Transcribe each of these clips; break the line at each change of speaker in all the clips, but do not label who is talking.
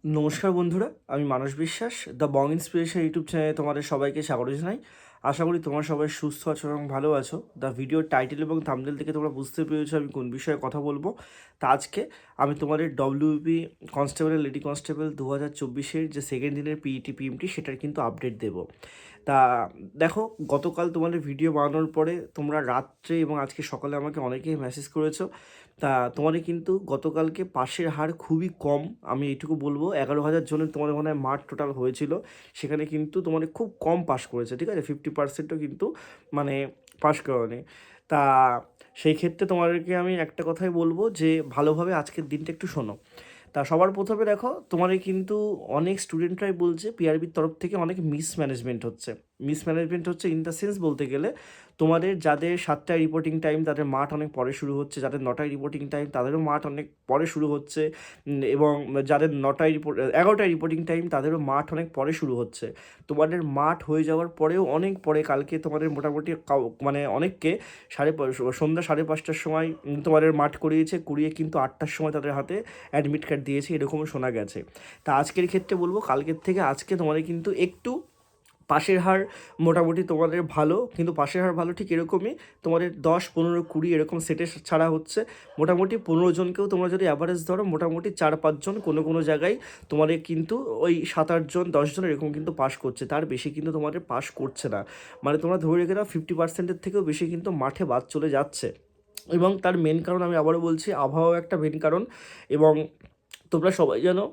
নমস্কার বন্ধুরা, আমি মানস বিশ্বাস, দ্য বং ইন্সপিরেশন ইউটিউব চ্যানেলে তোমাদের সবাইকে স্বাগত জানাই। আশা করি তোমরা সবাই সুস্থ আছো এবং ভালো আছো। দ্য ভিডিওর টাইটেল এবং থাম্বনেল থেকে তোমরা বুঝতে পেরেছো আমি কোন বিষয়ে কথা বলবো। তা আজকে আমি তোমাদের ডব্লিউবি কনস্টেবল লেডি কনস্টেবল 2024-এর যে সেকেন্ড দিনের পিইটি পিএমটি সেটার কিন্তু আপডেট দেবো। তা দেখো, গতকাল তোমাদের ভিডিও বানানোর পরে তোমরা রাত্রে এবং আজকে সকালে আমাকে অনেকেই মেসেজ করেছো। তা তোমাদের কিন্তু গতকালকে পাশের হার খুবই কম, আমি এইটুকু বলবো। 11,000 জনের তোমাদের মনে হয় মাঠ টোটাল হয়েছিল, সেখানে কিন্তু তোমাদের খুব কম পাস করেছে, ঠিক আছে? 50%ও কিন্তু মানে পাস করেনি। তা সেই ক্ষেত্রে তোমাদেরকে আমি একটা কথাই বলবো যে ভালোভাবে আজকের দিনটা একটু শোনো। তা সবার প্রথমে দেখো, তোমাদের কিন্তু অনেক স্টুডেন্টরাই বলছে পিআরবির তরফ থেকে অনেক মিসম্যানেজমেন্ট হচ্ছে ইন দ্য সেন্স বলতে গেলে তোমাদের যাদের 7টায় রিপোর্টিং টাইম তাদের মাঠ অনেক পরে শুরু হচ্ছে, যাদের 9টায় রিপোর্টিং টাইম তাদেরও মাঠ অনেক পরে শুরু হচ্ছে, এবং যাদের 11টায় রিপোর্টিং টাইম তাদেরও মাঠ অনেক পরে শুরু হচ্ছে। তোমাদের মাঠ হয়ে যাওয়ার পরেও অনেক পরে কালকে তোমাদের মোটামুটি মানে অনেককে সন্ধ্যা 5:30টার সময় তোমাদের মাঠ করিয়ে কিন্তু 8টার সময় তাদের হাতে অ্যাডমিট কার্ড দিয়েছে, এরকমও শোনা গেছে। তা আজকের ক্ষেত্রে বলবো, কালকের থেকে আজকে তোমাদের কিন্তু একটু পাশের হার মোটামুটি তোমাদের ভালো, কিন্তু পাশের হার ভালো ঠিক এরকমই তোমাদের 10, 15, 20 এরকম সেটে ছাড়া হচ্ছে। মোটামুটি 15 জনকেও তোমরা যদি অ্যাভারেজ ধরো, মোটামুটি 4-5 জন কোনো জায়গায় তোমাদের কিন্তু ওই 7-8 জন 10 জন এরকম কিন্তু পাস করছে, তার বেশি কিন্তু তোমাদের পাস করছে না। মানে তোমরা ধরে রেখে দাও 50%-এর থেকেও বেশি কিন্তু মাঠে বাদ চলে যাচ্ছে। এবং তার মেন কারণ আমি আবারও বলছি, আবহাওয়া একটা মেন কারণ। এবং তোমরা সবাই জানো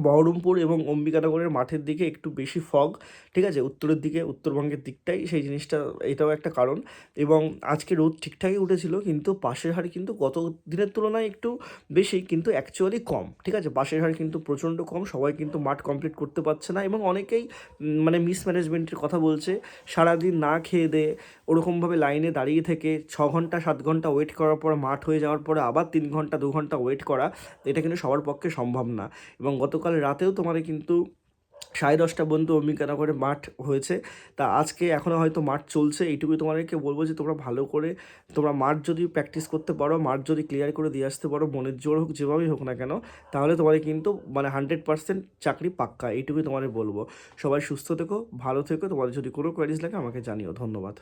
বহরমপুর এবং অম্বিকানগরের মাঠের দিকে একটু বেশি ফগ, ঠিক আছে? উত্তরের দিকে, উত্তরবঙ্গের দিকটাই সেই জিনিসটা, এটাও একটা কারণ। এবং আজকে রোদ ঠিকঠাকই উঠেছিল, কিন্তু পাশের হার কিন্তু গত দিনের তুলনায় একটু বেশি, কিন্তু অ্যাকচুয়ালি কম, ঠিক আছে? পাশের হার কিন্তু প্রচণ্ড কম, সবাই কিন্তু মাঠ কমপ্লিট করতে পারছে না। এবং অনেকেই মানে মিসম্যানেজমেন্টের কথা বলছে, সারাদিন না খেয়ে দেয়ে ওরকমভাবে লাইনে দাঁড়িয়ে থেকে 6 ঘন্টা 7 ঘন্টা ওয়েট করার পর মাঠ হয়ে যাওয়ার পরে আবার 3 ঘন্টা 2 ঘন্টা ওয়েট করা, এটা কিন্তু সবার পক্ষে সম্ভব না। এবং গতকাল রাতেও তোমাদের কিন্তু 10:30 পর্যন্ত অম্বিকানগরে মাঠ হয়েছে। তা আজকে এখনও হয়তো মাঠ চলছে। এইটুকুই তোমাদেরকে বলবো যে তোমরা ভালো করে তোমরা মাঠ যদি প্র্যাকটিস করতে পারো, মাঠ যদি ক্লিয়ার করে দিয়ে আসতে পারো, মনের জোর হোক যেভাবেই হোক না কেন, তাহলে তোমাদের কিন্তু মানে 100% চাকরি পাক্কা। এইটুকুই তোমাদের বলবো। সবাই সুস্থ থেকো, ভালো থেকো। তোমাদের যদি কোনো কোয়ারিজ লাগে আমাকে জানিও। ধন্যবাদ।